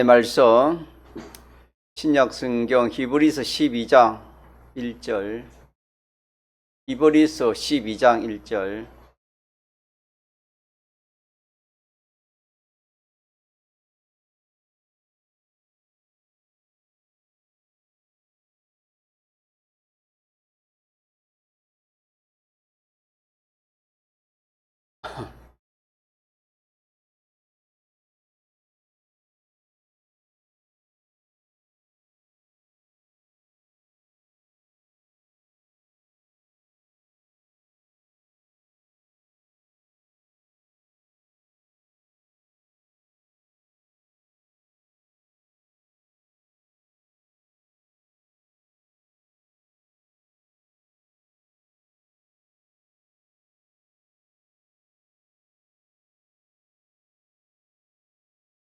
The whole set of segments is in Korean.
말씀 신약 성경 히브리서 12장 1절. 히브리서 12장 1절.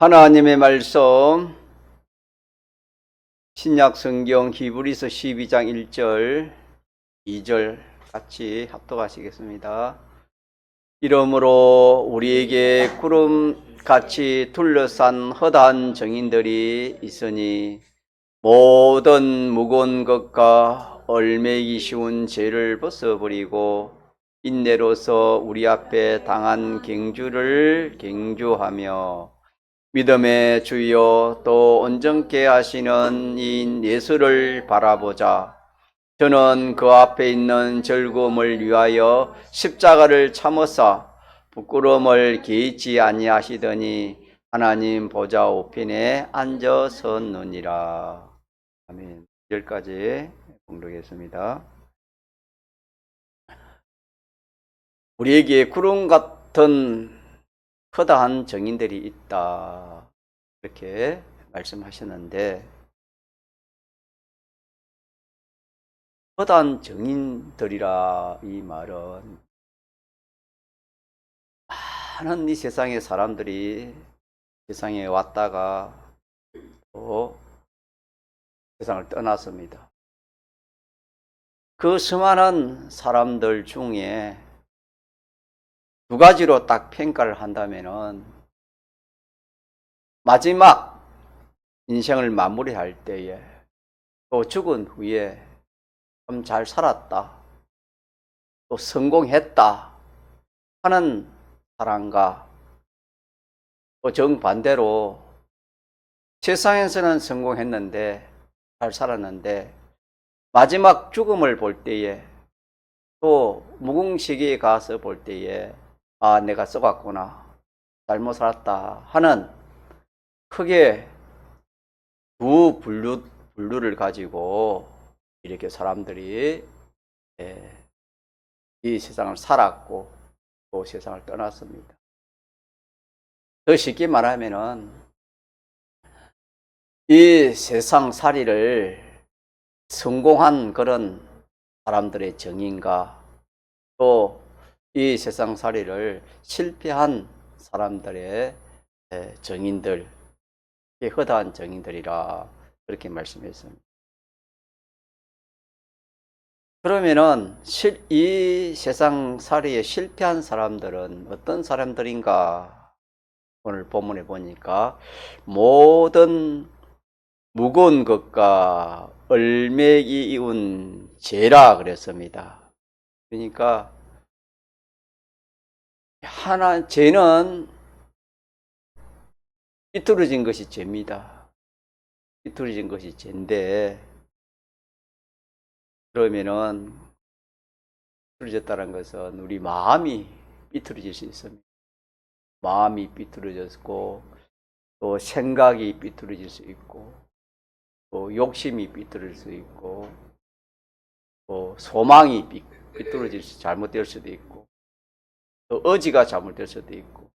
하나님의 말씀 신약 성경 히브리서 12장 1절 2절 같이 합독하시겠습니다. 이러므로 우리에게 구름같이 둘러싼 허다한 증인들이 있으니 모든 무거운 것과 얼매기 쉬운 죄를 벗어버리고 인내로서 우리 앞에 당한 경주를 경주하며 믿음의 주여 또 온전케 하시는 이 예수를 바라보자. 저는 그 앞에 있는 즐거움을 위하여 십자가를 참으사 부끄러움을 개의치 아니하시더니 하나님 보좌 우편에 앉아섰느니라. 아멘. 10까지 공독했습니다. 우리에게 구름 같은 허다한 증인들이 있다, 이렇게 말씀하셨는데, 허다한 증인들이라 이 말은 많은 이 세상의 사람들이 세상에 왔다가 또 세상을 떠났습니다. 그 수많은 사람들 중에 두 가지로 딱 평가를 한다면은, 마지막 인생을 마무리할 때에 또 죽은 후에 좀 잘 살았다, 또 성공했다 하는 사람과, 또 정반대로 세상에서는 성공했는데 잘 살았는데 마지막 죽음을 볼 때에, 또 무궁시계에 가서 볼 때에 아, 내가 썩었구나, 잘못 살았다 하는 크게 두 분류를 가지고 이렇게 사람들이 이 세상을 살았고 또 세상을 떠났습니다. 더 쉽게 말하면은 이 세상 살이를 성공한 그런 사람들의 증인과 또 이 세상 살이를 실패한 사람들의 증인들, 허다한 증인들이라 그렇게 말씀했습니다. 그러면은 이 세상 살이에 실패한 사람들은 어떤 사람들인가? 오늘 본문에 보니까 모든 무거운 것과 얼매기 이운 죄라 그랬습니다. 그러니까 죄는 삐뚤어진 것이 죄입니다. 삐뚤어진 것이 죄인데, 그러면은 삐뚤어졌다는 것은 우리 마음이 삐뚤어질 수 있습니다. 마음이 삐뚤어졌고, 또 생각이 삐뚤어질 수 있고, 또 욕심이 삐뚤어질 수 있고, 또 소망이 잘못될 수도 있고, 또 의지가 잘못될 수도 있고,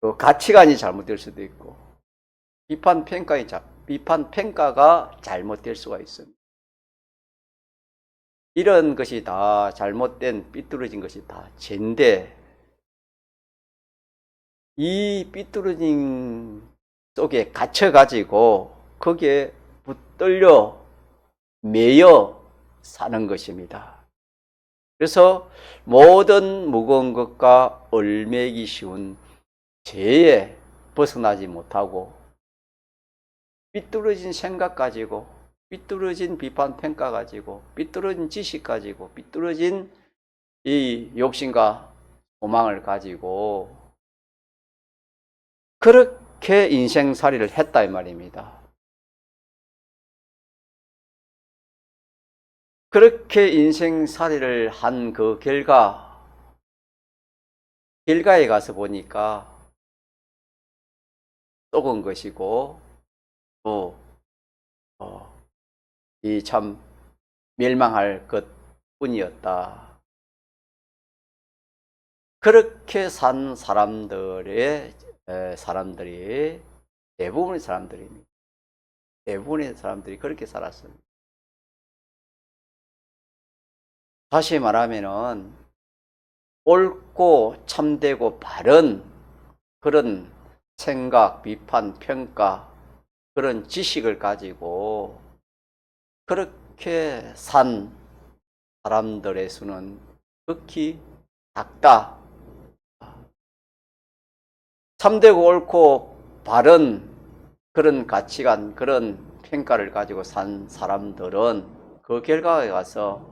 또 가치관이 잘못될 수도 있고, 비판 평가가 잘못될 수가 있습니다. 이런 것이 다 잘못된 삐뚤어진 것이 다 죄인데, 이 삐뚤어진 속에 갇혀가지고 거기에 붙들려 매여 사는 것입니다. 그래서 모든 무거운 것과 얼매기 쉬운 죄에 벗어나지 못하고 삐뚤어진 생각 가지고 삐뚤어진 비판 평가 가지고 삐뚤어진 지식 가지고 삐뚤어진 이 욕심과 소망을 가지고 그렇게 인생살이를 했다 이 말입니다. 그렇게 인생살이를 한 그 결과에 가서 보니까 썩은 것이고 또 이 참 멸망할 것 뿐이었다. 그렇게 산 사람들이 대부분의 사람들입니다. 대부분의 사람들이 그렇게 살았습니다. 다시 말하면은 옳고 참되고 바른 그런 생각, 비판, 평가, 그런 지식을 가지고 그렇게 산 사람들의 수는 극히 작다. 참되고 옳고 바른 그런 가치관, 그런 평가를 가지고 산 사람들은 그 결과에 가서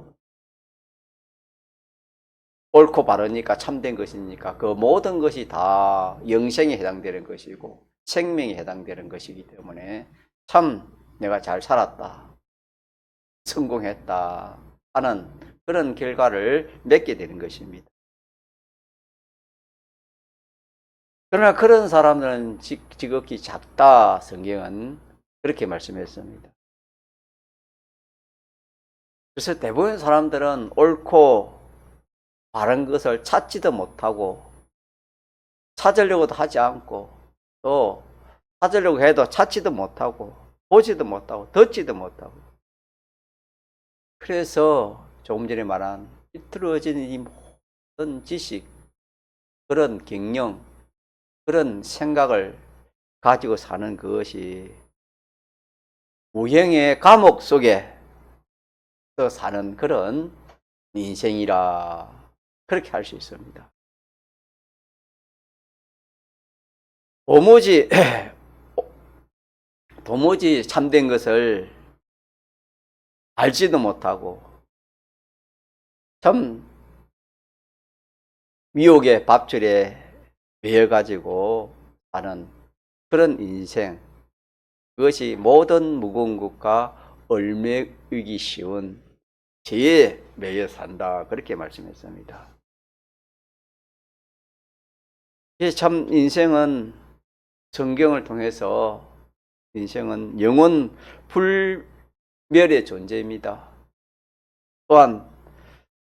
옳고 바르니까 참된 것이니까 그 모든 것이 다 영생에 해당되는 것이고 생명에 해당되는 것이기 때문에 참 내가 잘 살았다, 성공했다 하는 그런 결과를 맺게 되는 것입니다. 그러나 그런 사람들은 지극히 작다. 성경은 그렇게 말씀했습니다. 그래서 대부분 사람들은 옳고 바른 것을 찾지도 못하고 찾으려고도 하지 않고 또 찾으려고 해도 찾지도 못하고 보지도 못하고 듣지도 못하고 그래서 조금 전에 말한 비틀어진 이 모든 지식, 그런 경영, 그런 생각을 가지고 사는 그것이 무형의 감옥 속에 사는 그런 인생이라 그렇게 할 수 있습니다. 도무지 참된 것을 알지도 못하고 참 미혹의 밥줄에 매여가지고 사는 그런 인생, 그것이 모든 무거운 것과 얽매이기 쉬운 죄에 매여 산다 그렇게 말씀했습니다. 참 인생은 성경을 통해서 인생은 영원 불멸의 존재입니다. 또한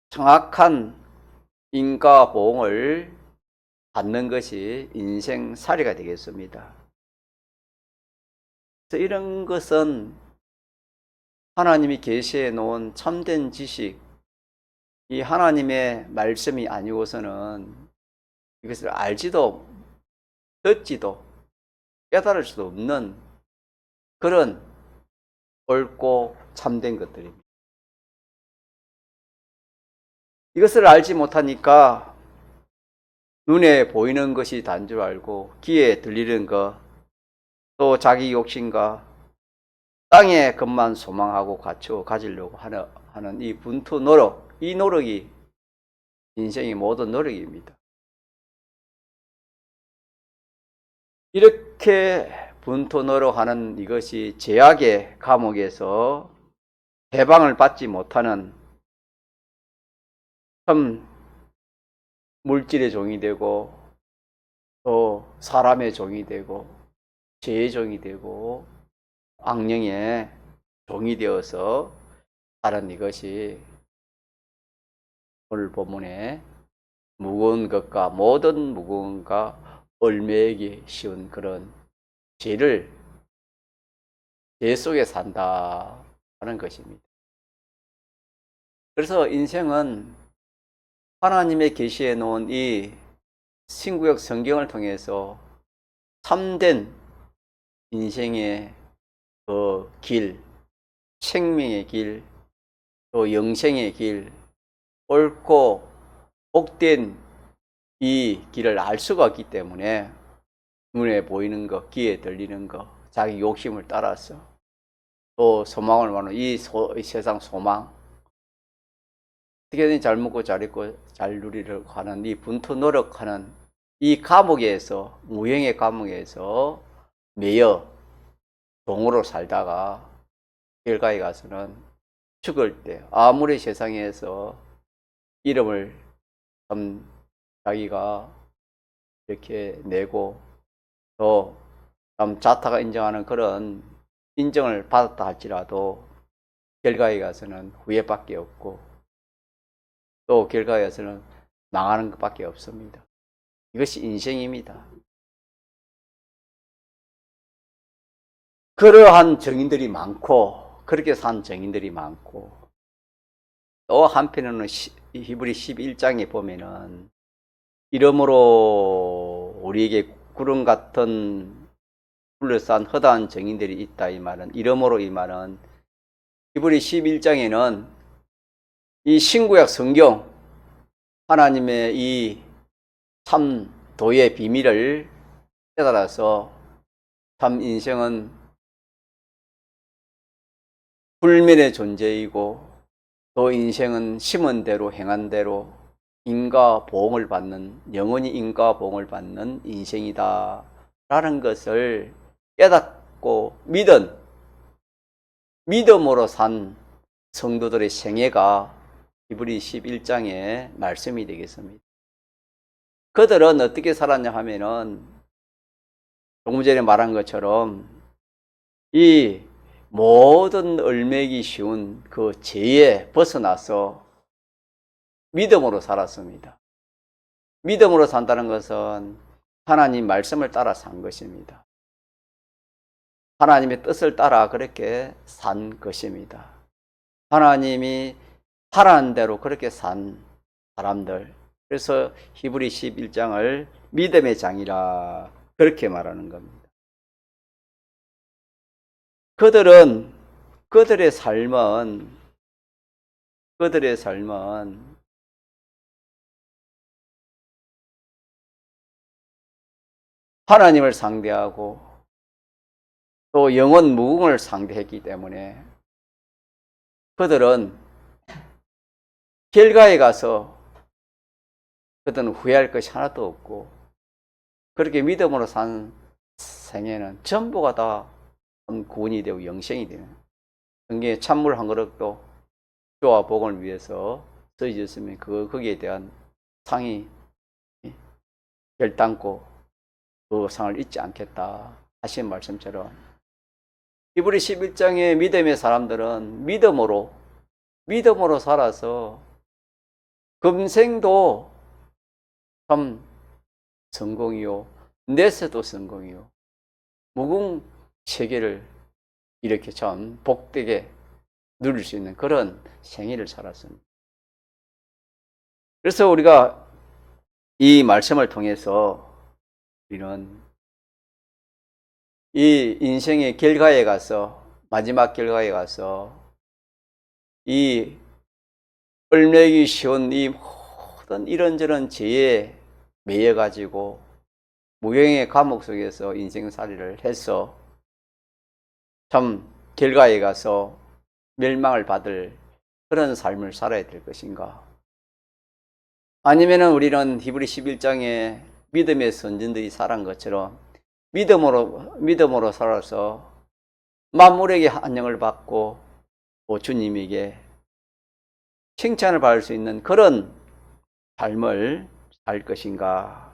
정확한 인과 보응을 받는 것이 인생살이가 되겠습니다. 그래서 이런 것은 하나님이 계시해 놓은 참된 지식, 이 하나님의 말씀이 아니고서는 이것을 알지도 듣지도 깨달을 수도 없는 그런 옳고 참된 것들입니다. 이것을 알지 못하니까 눈에 보이는 것이 단 줄 알고 귀에 들리는 것, 또 자기 욕심과 땅의 것만 소망하고 가지려고 하는 이 분투 노력, 이 노력이 인생의 모든 노력입니다. 이렇게 분투 노력하는 이것이 죄악의 감옥에서 해방을 받지 못하는 참 물질의 종이 되고 또 사람의 종이 되고 죄의 종이 되고 악령의 종이 되어서 사는 이것이 오늘 본문에 무거운 것과 모든 무거운 것과 얽매이기 쉬운 그런 죄 속에 산다 하는 것입니다. 그래서 인생은 하나님의 계시해 놓은 이 신구약 성경을 통해서 참된 인생의 그 길, 생명의 길, 또 영생의 길, 옳고 복된 이 길을 알 수가 없기 때문에 눈에 보이는 거, 귀에 들리는 거, 자기 욕심을 따라서 또 소망을 말하는 이 세상 소망, 어떻게든 잘 먹고 잘 입고 잘 누리려고 하는 이 분투 노력하는 이 감옥에서, 무형의 감옥에서 매여 종으로 살다가 결과에 가서는 죽을 때 아무리 세상에서 이름을 참 자기가 이렇게 내고 또 참 자타가 인정하는 그런 인정을 받았다 할지라도 결과에 가서는 후회밖에 없고 또 결과에 가서는 망하는 것밖에 없습니다. 이것이 인생입니다. 그러한 정인들이 많고 그렇게 산 정인들이 많고 또 한편으로는 히브리 11장에 보면은 이러므로 우리에게 구름 같은 둘러싼 허다한 정인들이 있다 이 말은 이러므로 이 말은 히브리 11장에는 이 신구약 성경 하나님의 이 참 도의 비밀을 깨달아서 참 인생은 불멸의 존재이고 또 인생은 심은 대로 행한 대로 인과 보응을 받는 영원히 인과 보응을 받는 인생이다 라는 것을 깨닫고 믿음으로 산 성도들의 생애가 히브리 11장의 말씀이 되겠습니다. 그들은 어떻게 살았냐 하면은 조금 전에 말한 것처럼 이 모든 얼매기 쉬운 그 죄에 벗어나서 믿음으로 살았습니다. 믿음으로 산다는 것은 하나님 말씀을 따라 산 것입니다. 하나님의 뜻을 따라 그렇게 산 것입니다. 하나님이 하라는 대로 그렇게 산 사람들. 그래서 히브리 11장을 믿음의 장이라 그렇게 말하는 겁니다. 그들의 삶은 하나님을 상대하고 또 영원 무궁을 상대했기 때문에 그들은 결과에 가서 그들은 후회할 것이 하나도 없고 그렇게 믿음으로 산 생애는 전부가 다 구원이 되고 영생이 되는 성경에 찬물 한 그릇도 교와 복을 위해서 써졌으면 거기에 대한 상이 결단코 그 상을 잊지 않겠다 하신 말씀처럼 히브리 11장의 믿음의 사람들은 믿음으로 살아서 금생도 참 성공이요 내세도 성공이요 무궁 세계를 이렇게 참 복되게 누릴 수 있는 그런 생애를 살았습니다. 그래서 우리가 이 말씀을 통해서 우리는 이 인생의 결과에 가서 마지막 결과에 가서 이 얼매기 쉬운 이 모든 이런저런 죄에 매여가지고 무형의 감옥 속에서 인생살이를 해서 참 결과에 가서 멸망을 받을 그런 삶을 살아야 될 것인가? 아니면은 우리는 히브리 11장에 믿음의 선진들이 살은 것처럼 믿음으로 살아서 만물에게 안녕을 받고 또 주님에게 칭찬을 받을 수 있는 그런 삶을 살 것인가?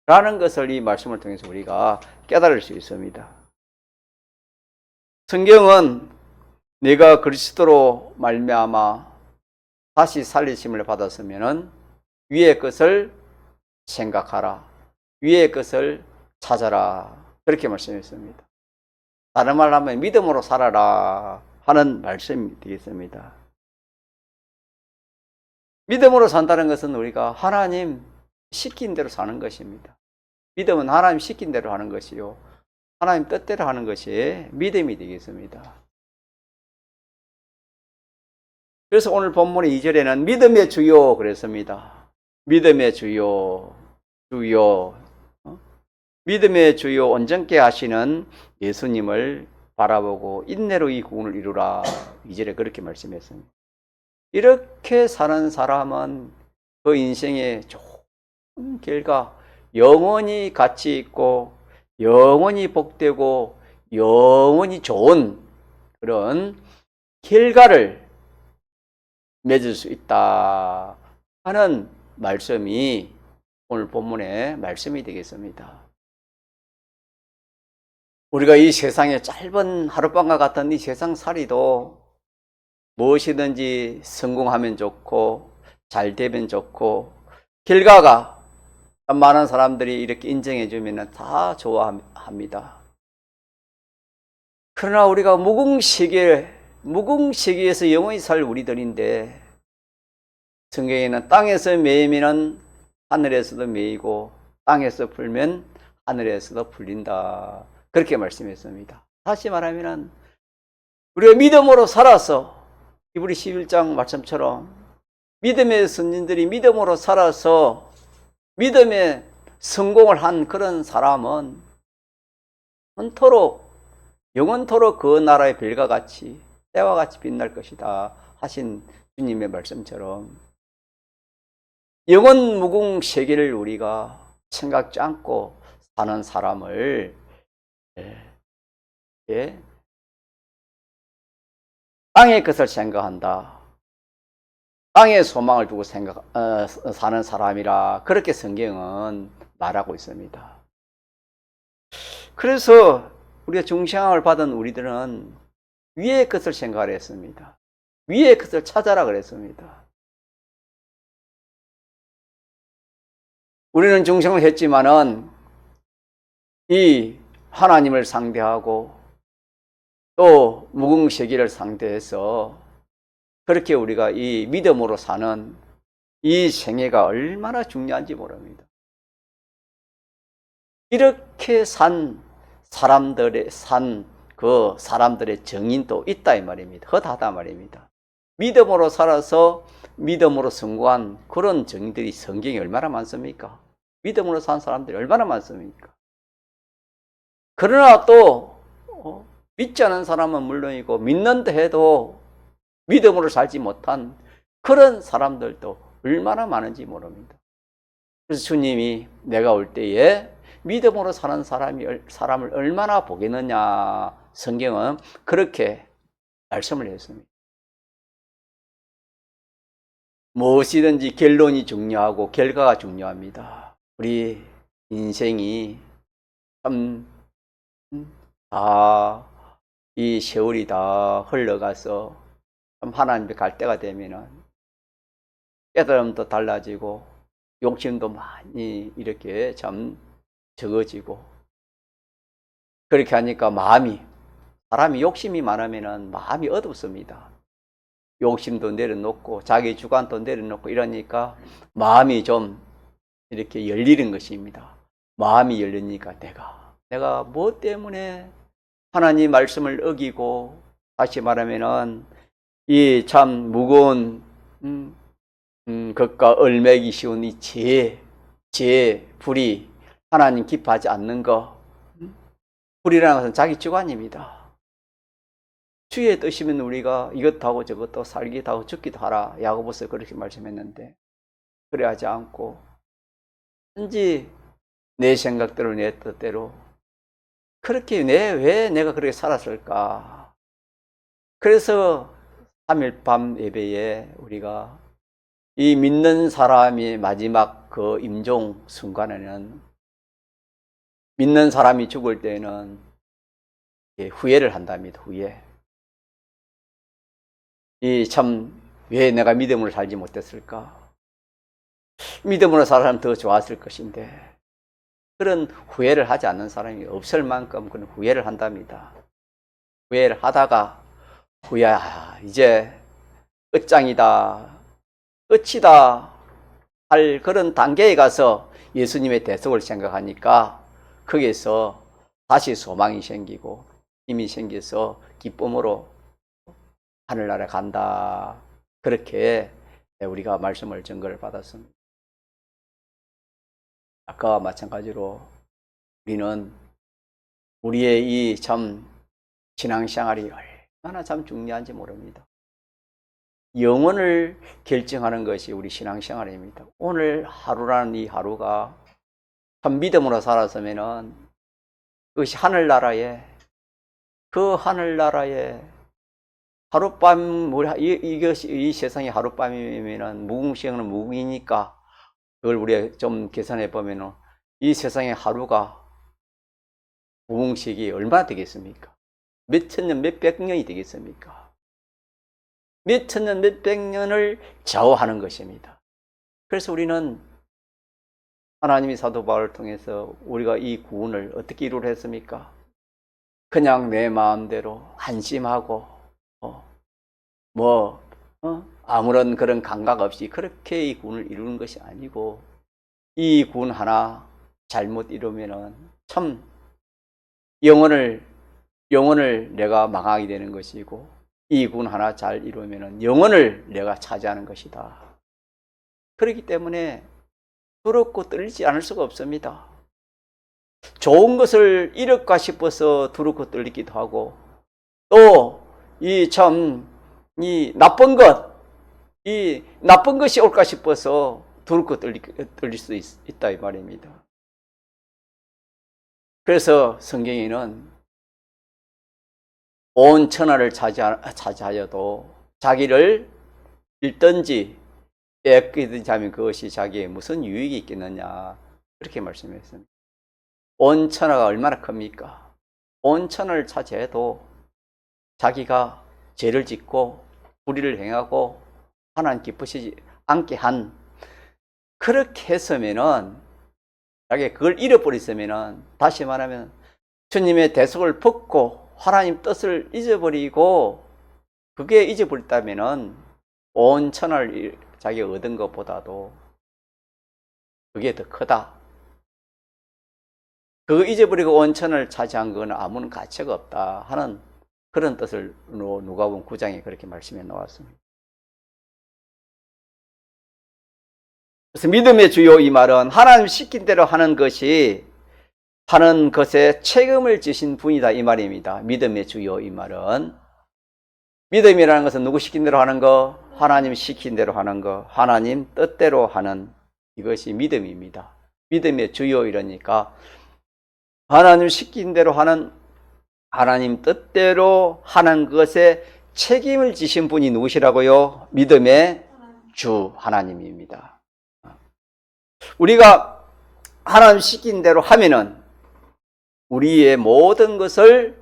라는 것을 이 말씀을 통해서 우리가 깨달을 수 있습니다. 성경은 내가 그리스도로 말미암아 다시 살리심을 받았으면은 위의 것을 생각하라. 위의 것을 찾아라. 그렇게 말씀했습니다. 다른 말로 하면 믿음으로 살아라 하는 말씀이 되겠습니다. 믿음으로 산다는 것은 우리가 하나님 시킨 대로 사는 것입니다. 믿음은 하나님 시킨 대로 하는 것이요 하나님 뜻대로 하는 것이 믿음이 되겠습니다. 그래서 오늘 본문의 2절에는 믿음의 주요 그랬습니다. 믿음의 주요 믿음의 주요 온전케 하시는 예수님을 바라보고 인내로 이 구원을 이루라. 2절에 그렇게 말씀했습니다. 이렇게 사는 사람은 그 인생의 좋은 결과, 영원히 가치 있고 영원히 복되고 영원히 좋은 그런 결과를 맺을 수 있다 하는 말씀이 오늘 본문의 말씀이 되겠습니다. 우리가 이 세상에 짧은 하룻밤과 같은 이 세상살이도 무엇이든지 성공하면 좋고 잘 되면 좋고 결과가 많은 사람들이 이렇게 인정해 주면 다 좋아합니다. 그러나 우리가 무궁세계에서 영원히 살 우리들인데 성경에는 땅에서 매이면 하늘에서도 매이고 땅에서 풀면 하늘에서도 풀린다. 그렇게 말씀했습니다. 다시 말하면 우리가 믿음으로 살아서 히브리 11장 말씀처럼 믿음의 선진들이 믿음으로 살아서 믿음의 성공을 한 그런 사람은 영원토록 그 나라의 별과 같이 때와 같이 빛날 것이다 하신 주님의 말씀처럼 영원 무궁 세계를 우리가 생각지 않고 사는 사람을 땅의 것을 생각한다. 땅의 소망을 두고 사는 사람이라 그렇게 성경은 말하고 있습니다. 그래서 우리가 중생을 받은 우리들은 위의 것을 생각을 했습니다. 위의 것을 찾아라 그랬습니다. 우리는 중생을 했지만은 이 하나님을 상대하고 또 무궁세계를 상대해서 그렇게 우리가 이 믿음으로 사는 이 생애가 얼마나 중요한지 모릅니다. 이렇게 산 사람들의 정인도 있다 이 말입니다. 허다하다 말입니다. 믿음으로 살아서 믿음으로 성공한 그런 정인들이 성경에 얼마나 많습니까? 믿음으로 산 사람들이 얼마나 많습니까? 그러나 또 믿지 않은 사람은 물론이고 믿는다 해도 믿음으로 살지 못한 그런 사람들도 얼마나 많은지 모릅니다. 그래서 주님이 내가 올 때에 믿음으로 사는 사람을 얼마나 보겠느냐 성경은 그렇게 말씀을 했습니다. 무엇이든지 결론이 중요하고 결과가 중요합니다. 우리 인생이 참 이 세월이 다 흘러가서 참 하나님 앞에 갈 때가 되면은 깨달음도 달라지고 욕심도 많이 이렇게 참 적어지고 그렇게 하니까 사람이 욕심이 많으면은 마음이 어둡습니다. 욕심도 내려놓고 자기 주관도 내려놓고 이러니까 마음이 좀 이렇게 열리는 것입니다. 마음이 열리니까 내가 뭐 때문에 하나님 말씀을 어기고 다시 말하면은 이 참 무거운 것과 얼매기 쉬운 이 불이 하나님 기뻐하지 않는 거. 불이라는 것은 자기 주관입니다. 주의 뜻이면 우리가 이것도 하고 저것도 살기도 하고 죽기도 하라. 야고보서 그렇게 말씀했는데 그래 하지 않고 단지 내 생각대로 내 뜻대로 그렇게 왜 내가 그렇게 살았을까? 그래서 3일 밤 예배에 우리가 이 믿는 사람이 마지막 그 임종 순간에는 믿는 사람이 죽을 때는 후회를 한답니다. 후회. 왜 내가 믿음으로 살지 못했을까? 믿음으로 살아면 더 좋았을 것인데 그런 후회를 하지 않는 사람이 없을 만큼 그런 후회를 한답니다. 후회를 하다가 이제 끝장이다, 끝이다 할 그런 단계에 가서 예수님의 대속을 생각하니까 거기에서 다시 소망이 생기고 힘이 생겨서 기쁨으로 하늘나라에 간다. 그렇게 우리가 말씀을 증거를 받았습니다. 아까와 마찬가지로 우리는 우리의 이 참 신앙생활이 얼마나 참 중요한지 모릅니다. 영혼을 결정하는 것이 우리 신앙생활입니다. 오늘 하루라는 이 하루가 참 믿음으로 살았으면은 그것이 하늘나라에, 그 하늘나라에 하룻밤, 이것이 이 세상이 하룻밤이면은 무궁시에는 무궁이니까 그걸 우리가 좀 계산해 보면은 이 세상의 하루가 무궁시기 얼마나 되겠습니까? 몇 천년, 몇백 년이 되겠습니까? 몇 천년, 몇백 년을 좌우하는 것입니다. 그래서 우리는 하나님이 사도 바울을 통해서 우리가 이 구원을 어떻게 이루려 했습니까? 그냥 내 마음대로 안심하고 아무런 그런 감각 없이 그렇게 이 구원을 이루는 것이 아니고, 이 구원 하나 잘못 이루면은 참 영혼을 내가 망하게 되는 것이고, 이 구원 하나 잘 이루면은 영혼을 내가 차지하는 것이다. 그렇기 때문에 두렵고 떨리지 않을 수가 없습니다. 좋은 것을 잃을까 싶어서 두렵고 떨리기도 하고, 또 이 나쁜 것이 올까 싶어서 두렵고 떨릴 수 있다 이 말입니다. 그래서 성경에는 온 천하를 차지하여도 자기를 잃든지 뺏기든지 하면 그것이 자기의 무슨 유익이 있겠느냐, 그렇게 말씀했습니다. 온 천하가 얼마나 큽니까? 온 천하를 차지해도 자기가 죄를 짓고 불의를 행하고 하나님 기쁘시지 않게 한, 그렇게 했으면은, 자기가 그걸 잃어버렸으면은, 다시 말하면 주님의 대속을 벗고 하나님 뜻을 잊어버리고, 그게 잊어버렸다면은 온 천하를 자기가 얻은 것보다도 그게 더 크다. 그거 잊어버리고 온 천하를 차지한 건 아무런 가치가 없다 하는 그런 뜻을 누가복음 9장에 그렇게 말씀해 놓았습니다. 그래서 믿음의 주요 이 말은 하나님 시킨 대로 하는 것에 책임을 지신 분이다 이 말입니다. 믿음의 주요 이 말은, 믿음이라는 것은 누구 시킨 대로 하는 거? 하나님 시킨 대로 하는 거, 하나님 뜻대로 하는, 이것이 믿음입니다. 믿음의 주요 이러니까 하나님 시킨 대로 하는, 하나님 뜻대로 하는 것에 책임을 지신 분이 누구시라고요? 믿음의 주 하나님입니다. 우리가 하나님 시킨 대로 하면은 우리의 모든 것을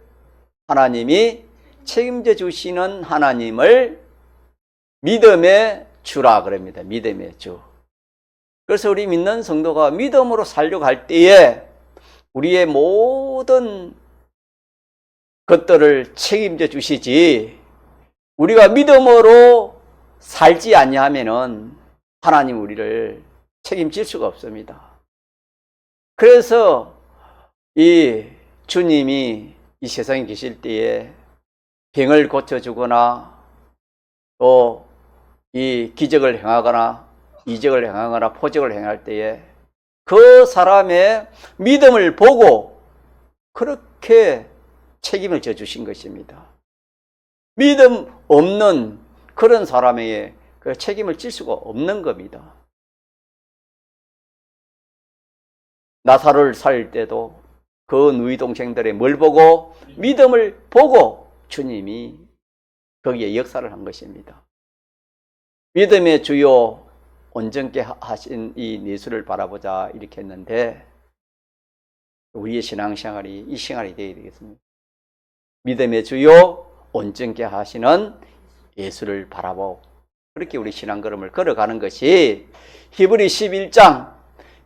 하나님이 책임져 주시는 하나님을 믿음의 주라 그럽니다. 믿음의 주. 그래서 우리 믿는 성도가 믿음으로 살려고 할 때에 우리의 모든 것들을 책임져 주시지, 우리가 믿음으로 살지 아니하면은 하나님 우리를 책임질 수가 없습니다. 그래서 이 주님이 이 세상에 계실 때에 병을 고쳐주거나 또 이 기적을 행하거나 이적을 행하거나 표적을 행할 때에 그 사람의 믿음을 보고 그렇게 책임을 져주신 것입니다. 믿음 없는 그런 사람에게 그 책임을 질 수가 없는 겁니다. 나사로를 살릴 때도 그 누이 동생들의 뭘 보고? 믿음을 보고 주님이 거기에 역사를 한 것입니다. 믿음의 주요 온전케 하신 이 예수를 바라보자 이렇게 했는데, 우리의 신앙생활이 이 생활이 되어야 되겠습니다. 믿음의 주요 온전케 하시는 예수를 바라보고 그렇게 우리 신앙 걸음을 걸어가는 것이, 히브리 11장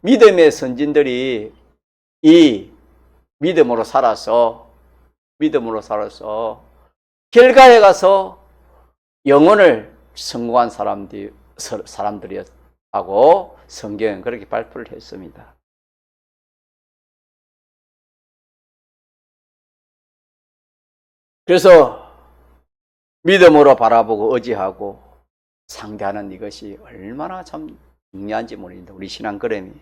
믿음의 선진들이 이 믿음으로 살아서 결과에 가서 영혼을 성공한 사람들이었다고 성경은 그렇게 발표를 했습니다. 그래서 믿음으로 바라보고 의지하고 상대하는 이것이 얼마나 참 중요한지 모릅니다. 우리 신앙 걸음이.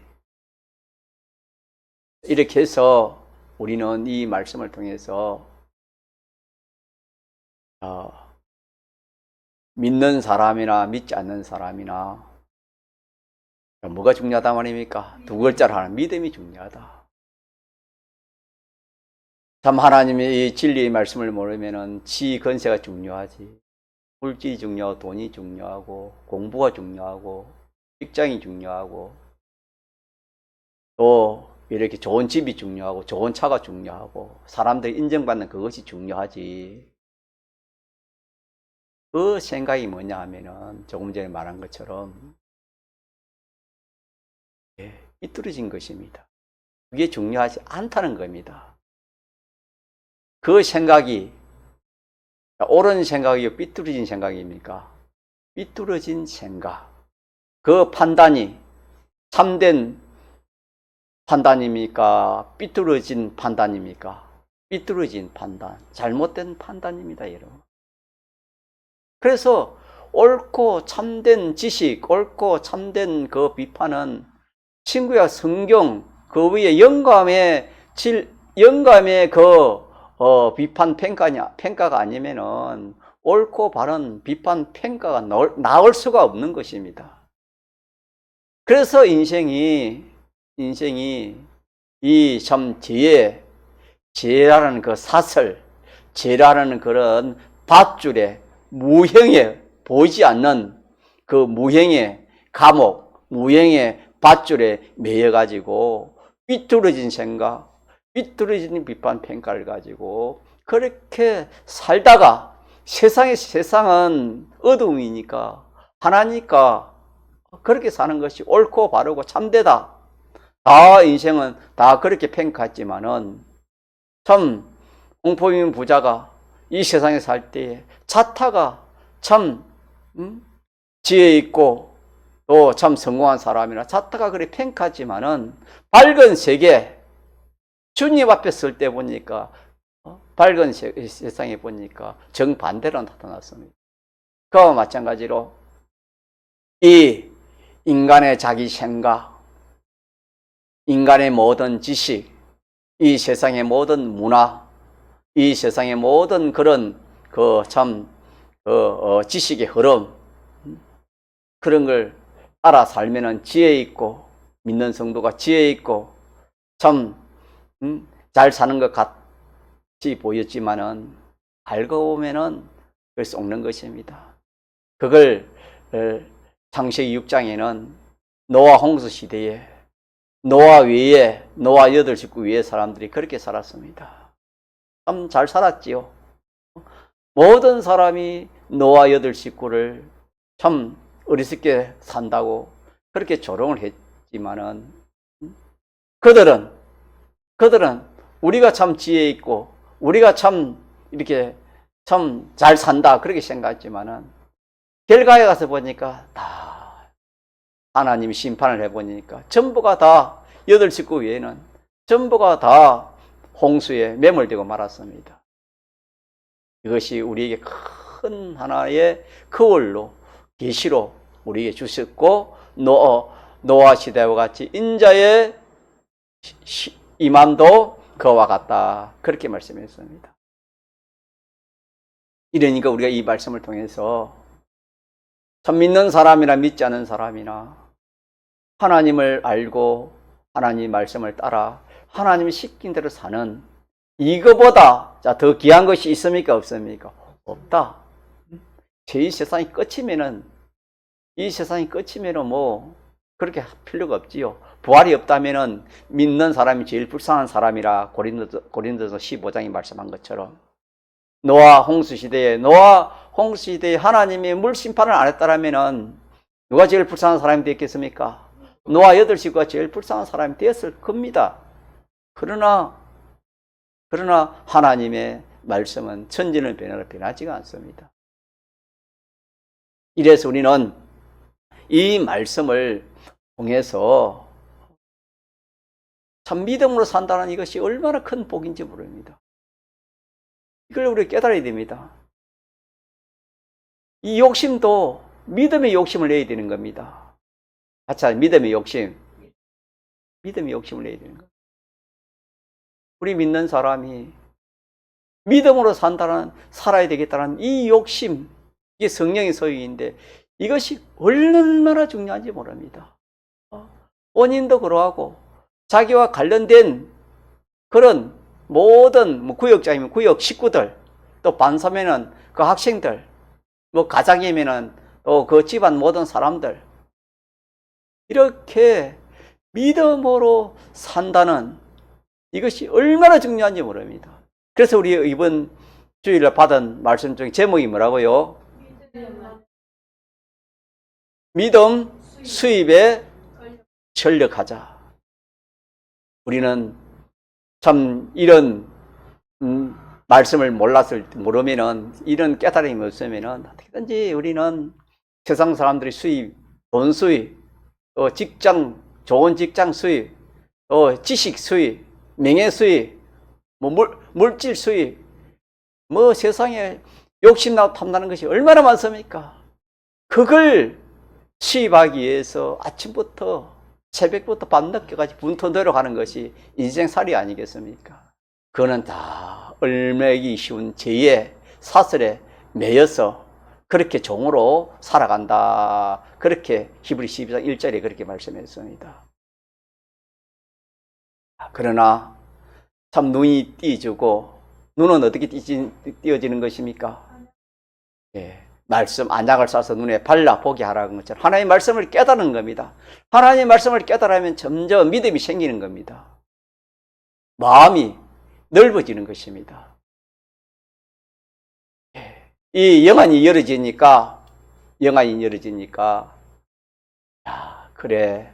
이렇게 해서 우리는 이 말씀을 통해서 믿는 사람이나 믿지 않는 사람이나 뭐가 중요하다 말입니까? 두 글자로 하는 믿음이 중요하다. 참 하나님의 이 진리의 말씀을 모르면은 지 건세가 중요하지. 물질이 중요하고 돈이 중요하고 공부가 중요하고 직장이 중요하고 또 이렇게 좋은 집이 중요하고 좋은 차가 중요하고 사람들이 인정받는 그것이 중요하지. 그 생각이 뭐냐 하면은 조금 전에 말한 것처럼 삐뚤어진 것입니다. 그게 중요하지 않다는 겁니다. 그 생각이 옳은 생각이요 삐뚤어진 생각입니까? 삐뚤어진 생각. 그 판단이 참된 판단입니까? 삐뚤어진 판단입니까? 삐뚤어진 판단, 잘못된 판단입니다, 여러분. 그래서 옳고 참된 지식, 옳고 참된 그 비판은 친구야 성경 그 위에 영감의 그 비판 평가가 아니면은 옳고 바른 비판 평가가 나올 수가 없는 것입니다. 그래서 인생이 이 참 죄라는 그 사슬, 죄라는 그런 밧줄에 무형에 보이지 않는 그 무형의 감옥, 무형의 밧줄에 매여가지고 삐뚤어진 생각, 삐뚤어진 비판 평가를 가지고 그렇게 살다가 세상은 어두움이니까 하나니까 그렇게 사는 것이 옳고 바르고 참되다. 다 인생은 다 그렇게 평가했지만은 참 홍포민 부자가 이 세상에 살 때에 자타가 참 지혜 있고 또 참 성공한 사람이라 자타가 그렇게 평가했지만은 밝은 세계 주님 앞에 설 때 보니까 밝은 세상에 보니까 정반대로 나타났습니다. 그와 마찬가지로 이 인간의 자기 생각, 인간의 모든 지식, 이 세상의 모든 문화, 이 세상의 모든 그런 지식의 흐름, 그런 걸 따라 살면은 지혜 있고 믿는 성도가 지혜 있고 참 잘 사는 것 같이 보였지만은 알고 보면은 그걸 속는 것입니다. 그걸 창세기 6장에는 노아 홍수 시대에 노아 외에 노아 8식구 외의 사람들이 그렇게 살았습니다. 참 잘 살았지요. 모든 사람이 노아 8식구를 참 어리석게 산다고 그렇게 조롱을 했지만은 그들은 우리가 참 지혜 있고 우리가 참 이렇게 참 잘 산다 그렇게 생각했지만은 결과에 가서 보니까 다 하나님이 심판을 해보니까 전부가 다 8식구 외에는 전부가 다 홍수에 매몰되고 말았습니다. 이것이 우리에게 큰 하나의 거울로 계시로 우리에게 주셨고 노아 시대와 같이 인자의 임함도 그와 같다 그렇게 말씀했습니다. 이러니까 우리가 이 말씀을 통해서 참 믿는 사람이나 믿지 않은 사람이나 하나님을 알고 하나님 말씀을 따라 하나님이 시킨 대로 사는 이거보다 더 귀한 것이 있습니까? 없습니까? 없다. 이 세상이 끝이면은 뭐 그렇게 할 필요가 없지요. 부활이 없다면은 믿는 사람이 제일 불쌍한 사람이라 고린도서 15장이 말씀한 것처럼 노아 홍수 시대에 하나님이 물 심판을 안 했다라면은 누가 제일 불쌍한 사람이 되었겠습니까? 노아 8식구가 제일 불쌍한 사람이 되었을 겁니다. 그러나 하나님의 말씀은 천지는 변하지가 않습니다. 이래서 우리는 이 말씀을 통해서 참 믿음으로 산다는 이것이 얼마나 큰 복인지 모릅니다. 이걸 우리가 깨달아야 됩니다. 이 욕심도 믿음의 욕심을 내야 되는 겁니다. 믿음의 욕심을 내야 되는 겁니다. 우리 믿는 사람이 믿음으로 살아야 되겠다는 이 욕심, 이게 성령의 소유인데 이것이 얼마나 중요한지 모릅니다. 본인도 그러하고 자기와 관련된 그런 모든 구역장이면 구역 식구들, 또 반사면은 그 학생들, 가장이면은 또 그 집안 모든 사람들, 이렇게 믿음으로 산다는 이것이 얼마나 중요한지 모릅니다. 그래서 우리 이번 주일에 받은 말씀 중에 제목이 뭐라고요? 믿음 수입에 전력하자. 우리는 참 이런 말씀을 모르면은, 이런 깨달음이 없으면은 어떻게든지 우리는 세상 사람들이 수입, 돈 수입, 또 직장, 좋은 직장 수입, 또 지식 수입, 명예 수입, 물질 수입, 세상에 욕심나고 탐나는 것이 얼마나 많습니까? 그걸 수입하기 위해서 아침부터 새벽부터 밤늦게까지 분투 노력하는 것이 인생살이 아니겠습니까? 그거는 다 얼매기 쉬운 죄의 사슬에 매여서 그렇게 종으로 살아간다. 그렇게 히브리 12장 1절에 그렇게 말씀했습니다. 그러나 참 눈이 띄어지고, 눈은 어떻게 띄어지는 것입니까? 말씀, 안약을 싸서 눈에 발라 보게 하라는 것처럼 하나님의 말씀을 깨달은 겁니다. 하나님의 말씀을 깨달으면 점점 믿음이 생기는 겁니다. 마음이 넓어지는 것입니다. 이 영안이 열어지니까, 그래,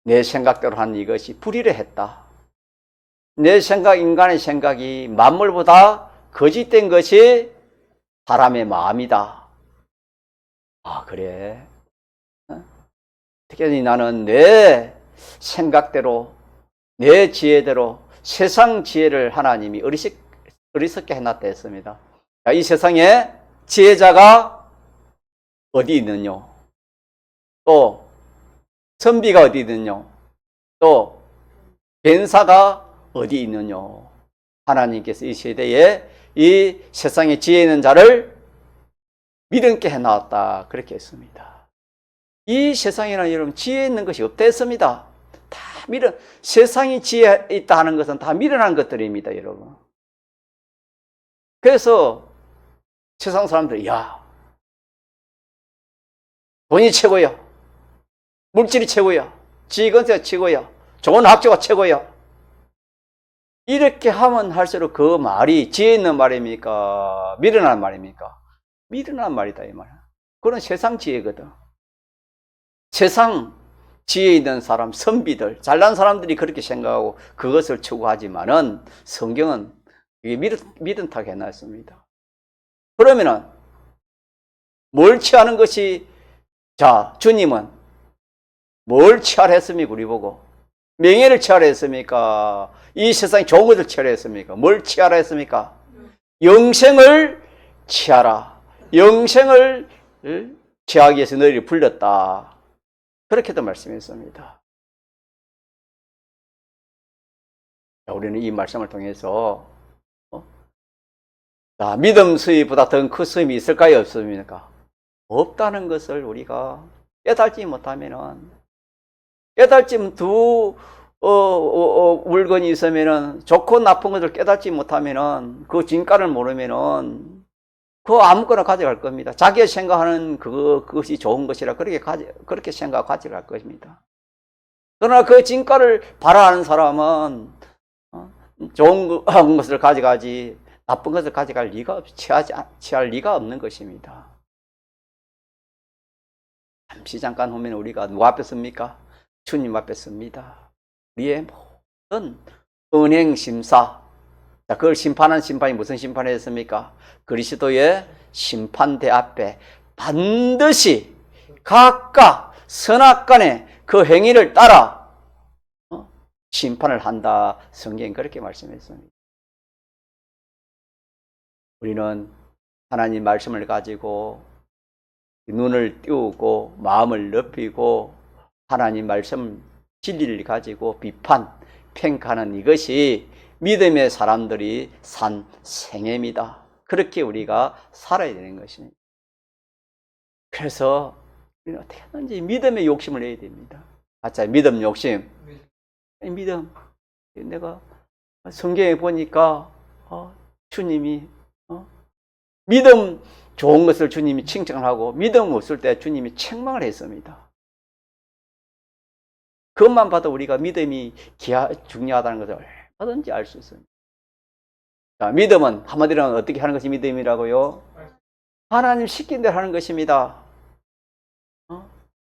내 생각대로 하는 이것이 불의했다. 내 생각, 인간의 생각이 만물보다 거짓된 것이 사람의 마음이다. 그래. 특히 나는 내 생각대로, 내 지혜대로 세상 지혜를 하나님이 어리석게 해놨다 했습니다. 이 세상에 지혜자가 어디 있느냐? 또 선비가 어디 있느냐? 또 변사가 어디 있느냐? 하나님께서 이 세대에 이 세상에 지혜 있는 자를 믿음께 해놨다. 그렇게 했습니다. 이 세상에는 여러분 지혜 있는 것이 없다 했습니다. 다 세상이 지혜 있다 하는 것은 다 미련한 것들입니다, 여러분. 그래서 세상 사람들이, 돈이 최고야. 물질이 최고야. 지휘권세가 최고야. 좋은 학교가 최고야. 이렇게 하면 할수록 그 말이 지혜 있는 말입니까? 미련한 말입니까? 미련한 말이다, 이 말이야. 그건 세상 지혜거든. 세상 지혜 있는 사람, 선비들, 잘난 사람들이 그렇게 생각하고 그것을 추구하지만은 성경은 이게 미련하게 해놨습니다. 그러면은 뭘 취하는 것이, 주님은 뭘 취하라 했습니까? 우리 보고 명예를 취하라 했습니까? 이 세상에 좋은 것을 취하라 했습니까? 뭘 취하라 했습니까? 영생을 취하라. 영생을 취하기 위해서 너희를 불렀다. 그렇게도 말씀했습니다. 우리는 이 말씀을 통해서 믿음 수입보다 더 큰 수입이 있을까요? 없습니까? 없다는 것을 우리가 깨달지 못하면은, 깨달지 두 물건이 있으면은, 좋고 나쁜 것을 깨달지 못하면은, 그 진가를 모르면은 그거 아무거나 가져갈 겁니다. 자기가 생각하는 그것이 좋은 것이라 그렇게 생각하고 가져갈 것입니다. 그러나 그 진가를 바라는 사람은 좋은 것을 가져가지 나쁜 것을 가져갈 리가 취할 리가 없는 것입니다. 잠시 잠깐 보면 우리가 누구 앞에 섭니까? 주님 앞에 섭니다. 우리의 모든 은행 심사, 그걸 심판한 심판이 무슨 심판이 했습니까? 그리스도의 심판대 앞에 반드시 각각 선악간의 그 행위를 따라 심판을 한다. 성경은 그렇게 말씀했습니다. 우리는 하나님 말씀을 가지고 눈을 띄우고 마음을 넓히고 하나님 말씀 진리를 가지고 비판, 평가하는 이것이 믿음의 사람들이 산 생애입니다. 그렇게 우리가 살아야 되는 것입니다. 그래서 우리는 어떻게 하든지 믿음의 욕심을 내야 됩니다. 자, 믿음 욕심. 믿음. 내가 성경에 보니까 주님이 믿음 좋은 것을 주님이 칭찬하고 믿음 없을 때 주님이 책망을 했습니다. 그것만 봐도 우리가 믿음이 중요하다는 것을 얼마든지 알 수 있습니다. 자, 믿음은 한마디로 어떻게 하는 것이 믿음이라고요? 하나님 시킨 대로 하는 것입니다.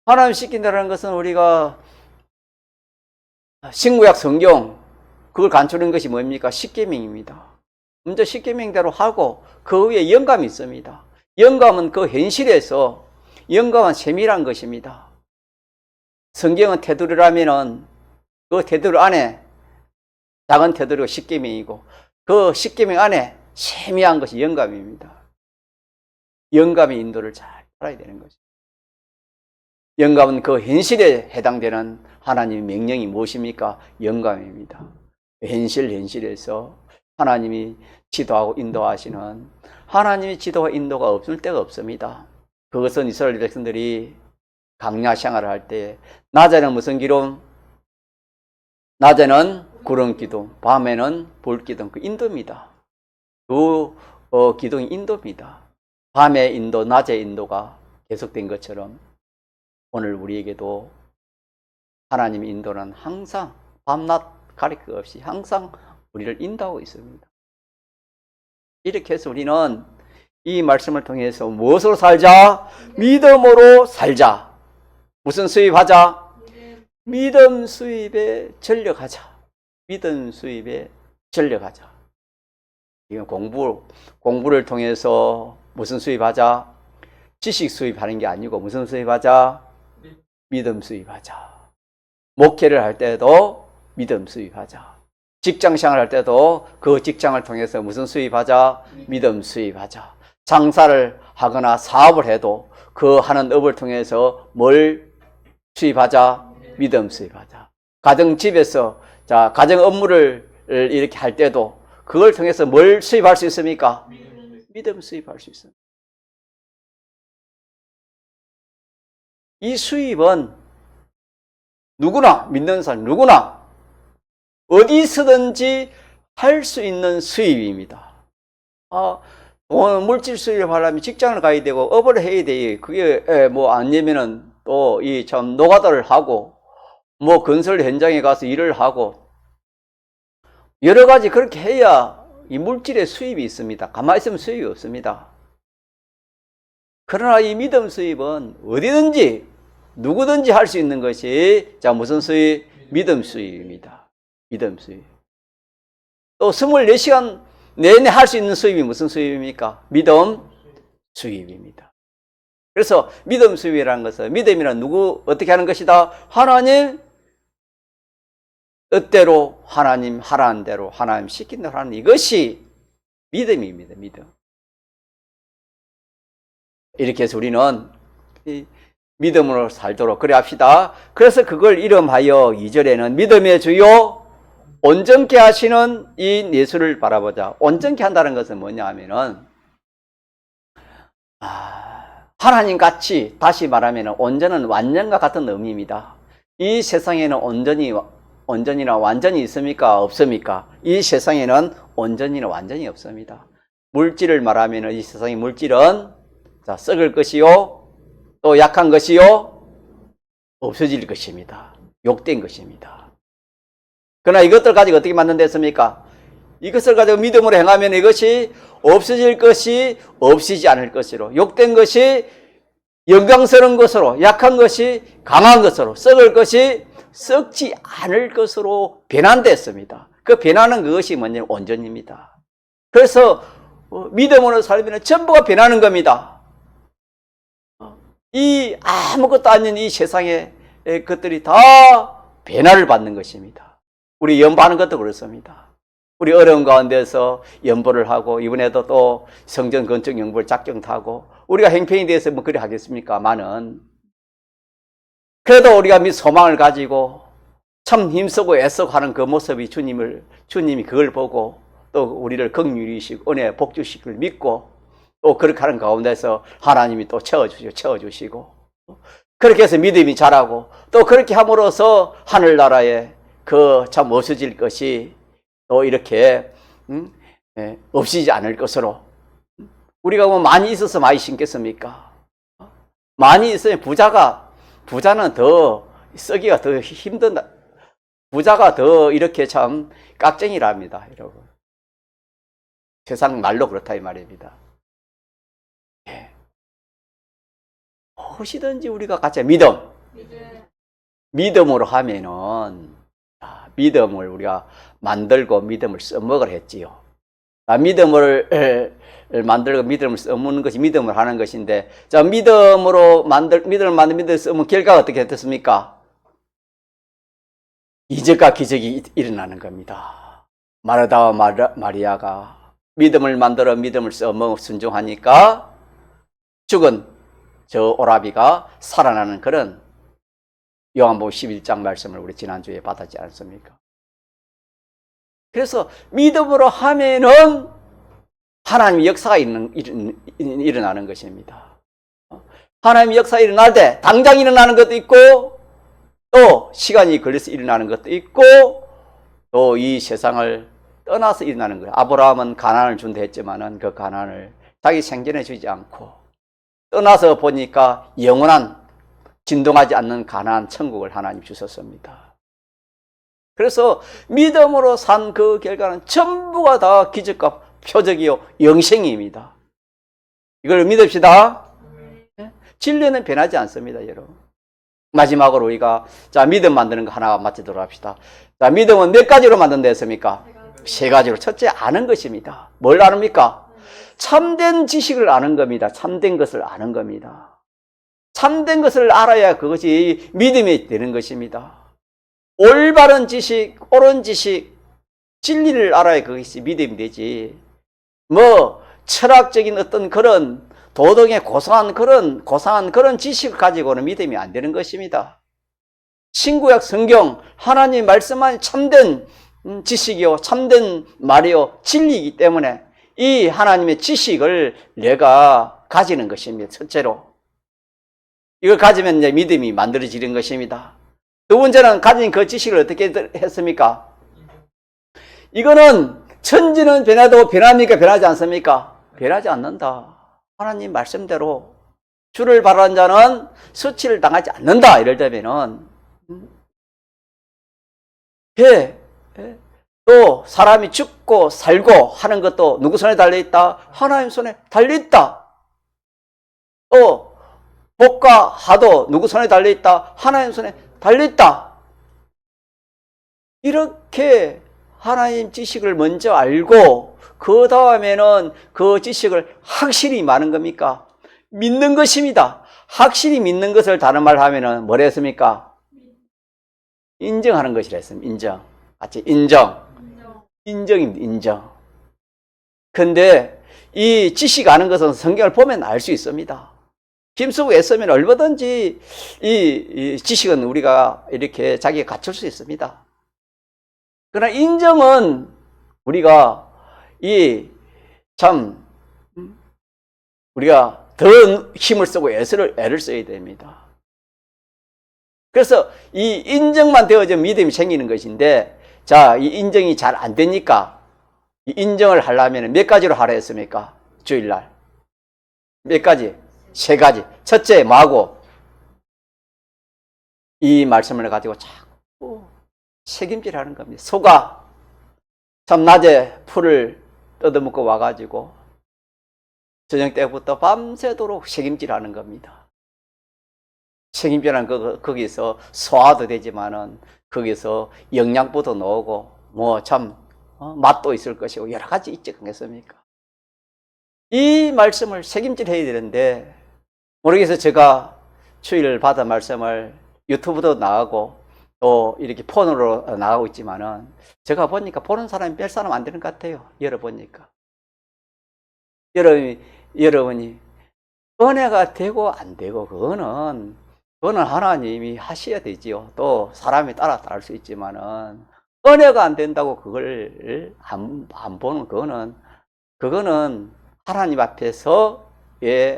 하나님 시킨 대로 하는 것은 우리가 신구약 성경 그걸 간추는 것이 뭡니까? 십계명입니다. 먼저 십계명대로 하고 그 위에 영감이 있습니다. 영감은 그 현실에서 영감은 세밀한 것입니다. 성경은 테두리라면은 그 테두리 안에 작은 테두리가 십계명이고 그 십계명 안에 세밀한 것이 영감입니다. 영감의 인도를 잘 따라야 되는 거죠. 영감은 그 현실에 해당되는 하나님의 명령이 무엇입니까? 영감입니다. 현실에서 하나님이 지도하고 인도하시는 하나님의 지도와 인도가 없을 때가 없습니다. 그것은 이스라엘 백성들이 광야 생활을 할 때 낮에는 무슨 기둥? 낮에는 구름 기둥, 밤에는 불 기둥, 그 인도입니다. 그 기둥이 인도입니다. 밤의 인도, 낮의 인도가 계속된 것처럼 오늘 우리에게도 하나님의 인도는 항상 밤낮 가릴 것 없이 항상 우리를 인도하고 있습니다. 이렇게 해서 우리는 이 말씀을 통해서 무엇으로 살자? 믿음으로 살자. 무슨 수입하자? 믿음 수입에 전력하자. 믿음 수입에 전력하자. 이건 공부를 통해서 무슨 수입하자? 지식 수입하는 게 아니고 무슨 수입하자? 믿음 수입하자. 목회를 할 때도 믿음 수입하자. 직장 생활 할 때도 그 직장을 통해서 무슨 수입하자? 믿음 수입하자. 장사를 하거나 사업을 해도 그 하는 업을 통해서 뭘 수입하자? 믿음 수입하자. 가정집에서 가정 업무를 이렇게 할 때도 그걸 통해서 뭘 수입할 수 있습니까? 믿음 수입할 수 있습니다. 이 수입은 누구나 믿는 사람 누구나 어디서든지 할 수 있는 수입입니다. 물질 수입을 하려면 직장을 가야 되고 업을 해야 돼요. 그게 아니면은 또 이 참 노가다를 하고 건설 현장에 가서 일을 하고 여러 가지 그렇게 해야 이 물질의 수입이 있습니다. 가만히 있으면 수입이 없습니다. 그러나 이 믿음 수입은 어디든지 누구든지 할 수 있는 것이 무슨 수입? 믿음 수입입니다. 믿음 수입. 또 24시간 내내 할 수 있는 수입이 무슨 수입입니까? 믿음 수입입니다. 그래서 믿음 수입이라는 것은 믿음이란 어떻게 하는 것이다? 하나님 뜻대로 하나님 하라는 대로 하나님 시킨 대로 하는 이것이 믿음입니다. 믿음. 이렇게 해서 우리는 믿음으로 살도록 그래 합시다. 그래서 그걸 이름하여 2절에는 믿음의 주요 온전케 하시는 이 예수를 바라보자. 온전케 한다는 것은 뭐냐 하면은 하나님 같이 다시 말하면 온전은 완전과 같은 의미입니다. 이 세상에는 온전이나 완전이 있습니까? 없습니까? 이 세상에는 온전이나 완전이 없습니다. 물질을 말하면 이 세상의 물질은 썩을 것이요 또 약한 것이요 없어질 것입니다. 욕된 것입니다. 그러나 이것들 가지고 어떻게 만든댔습니까? 이것을 가지고 믿음으로 행하면 이것이 없어질 것이 없어지지 않을 것으로, 욕된 것이 영광스러운 것으로, 약한 것이 강한 것으로, 썩을 것이 썩지 않을 것으로 변환됐습니다. 그 변하는 그것이 뭐냐면 온전입니다. 그래서 믿음으로 살면 전부가 변하는 겁니다. 이 아무것도 아닌 이 세상의 것들이 다 변화를 받는 것입니다. 우리 연보하는 것도 그렇습니다. 우리 어려운 가운데서 연보를 하고 이번에도 또 성전 건축 연보를 작정하고 우리가 행편에 대해서 그리 하겠습니까? 많은 그래도 우리가 소망을 가지고 참 힘쓰고 애쓰고 하는 그 모습이 주님이 그걸 보고 또 우리를 긍휼히 여기시고 은혜 복 주시길 믿고 또 그렇게 하는 가운데서 하나님이 또 채워주시고 그렇게 해서 믿음이 자라고 또 그렇게 함으로써 하늘나라에 그 참 없어질 것이 또 이렇게 없어지지 않을 것으로 우리가 뭐 많이 있어서 많이 심겠습니까? 많이 있으면 부자는 더 쓰기가 더 힘든다. 부자가 더 이렇게 참 깍쟁이랍니다, 여러분. 세상 말로 그렇다 이 말입니다. 예. 무엇이든지 우리가 같이 믿음으로 하면은 믿음을 우리가 만들고 믿음을 써먹으라 했지요. 믿음을 만들고 믿음을 써먹는 것이 믿음을 하는 것인데, 자, 믿음을 믿음을 써먹는 결과가 어떻게 됐습니까? 이적과 기적이 일어나는 겁니다. 마르다와 마리아가 믿음을 만들어 믿음을 써먹어 순종하니까 죽은 저 오라비가 살아나는 그런 요한복음 11장 말씀을 우리 지난주에 받았지 않습니까? 그래서 믿음으로 하면은 하나님의 역사가 일어나는 것입니다. 하나님의 역사가 일어날 때 당장 일어나는 것도 있고 또 시간이 걸려서 일어나는 것도 있고 또 이 세상을 떠나서 일어나는 거예요. 아브라함은 가나안을 준다 했지만은 그 가나안을 자기 생전에 주지 않고 떠나서 보니까 영원한 진동하지 않는 가나안 천국을 하나님 주셨습니다. 그래서 믿음으로 산 그 결과는 전부가 다 기적과 표적이요 영생입니다. 이걸 믿읍시다. 진리는 변하지 않습니다, 여러분. 마지막으로 우리가 자 믿음 만드는 거 하나 마치도록 합시다. 자, 믿음은 몇 가지로 만든다 했습니까? 세 가지로. 첫째, 아는 것입니다. 뭘 아닙니까? 참된 지식을 아는 겁니다. 참된 것을 아는 겁니다. 참된 것을 알아야 그것이 믿음이 되는 것입니다. 올바른 지식, 옳은 지식, 진리를 알아야 그것이 믿음이 되지. 뭐 철학적인 어떤 그런 도덕에 고상한 그런 지식을 가지고는 믿음이 안 되는 것입니다. 신구약 성경 하나님 말씀만 참된 지식이요 참된 말이요 진리이기 때문에 이 하나님의 지식을 내가 가지는 것입니다. 첫째로 이걸 가지면 이제 믿음이 만들어지는 것입니다. 두 번째는 가진 그 지식을 어떻게 했습니까? 이거는 천지는 변해도 변합니까? 변하지 않습니까? 변하지 않는다. 하나님 말씀대로 주를 바라는 자는 수치를 당하지 않는다. 이럴 때면은 또 사람이 죽고 살고 하는 것도 누구 손에 달려있다? 하나님 손에 달려있다. 또 복과 하도 누구 손에 달려있다? 하나님 손에 달려있다. 이렇게 하나님 지식을 먼저 알고 그 다음에는 그 지식을 확실히 많은 겁니까? 믿는 것입니다. 확실히 믿는 것을 다른 말로 하면은 뭐라 했습니까? 인정하는 것이라 했습니다. 인정. 같이 인정입니다. 인정. 근데 이 지식 아는 것은 성경을 보면 알 수 있습니다. 힘쓰고 애쓰면 얼마든지 이 지식은 우리가 이렇게 자기가 갖출 수 있습니다. 그러나 인정은 우리가 우리가 더 힘을 쓰고 애를 써야 됩니다. 그래서 이 인정만 되어져 믿음이 생기는 것인데, 자, 이 인정이 잘 안 되니까 이 인정을 하려면 몇 가지로 하라 했습니까? 주일날. 몇 가지? 세 가지. 첫째, 뭐하고? 이 말씀을 가지고 자꾸 책임질 하는 겁니다. 소가 참 낮에 풀을 뜯어먹고 와가지고 저녁 때부터 밤새도록 책임질하는 겁니다. 책임질하는 거기서 소화도 되지만은 거기서 영양분도 나오고 뭐 참 맛도 있을 것이고 여러 가지 있지 않겠습니까? 이 말씀을 책임질 해야 되는데 모르겠어요. 제가 주일 받은 말씀을 유튜브도 나가고 또 이렇게 폰으로 나가고 있지만은 제가 보니까 보는 사람이 몇 사람 안 되는 것 같아요. 열어보니까. 여러분이 은혜가 되고 안 되고 그거는 그거는 하나님이 하셔야 되지요. 또 사람이 따라 다를 수 있지만은 은혜가 안 된다고 그걸 안 보는 그거는 하나님 앞에서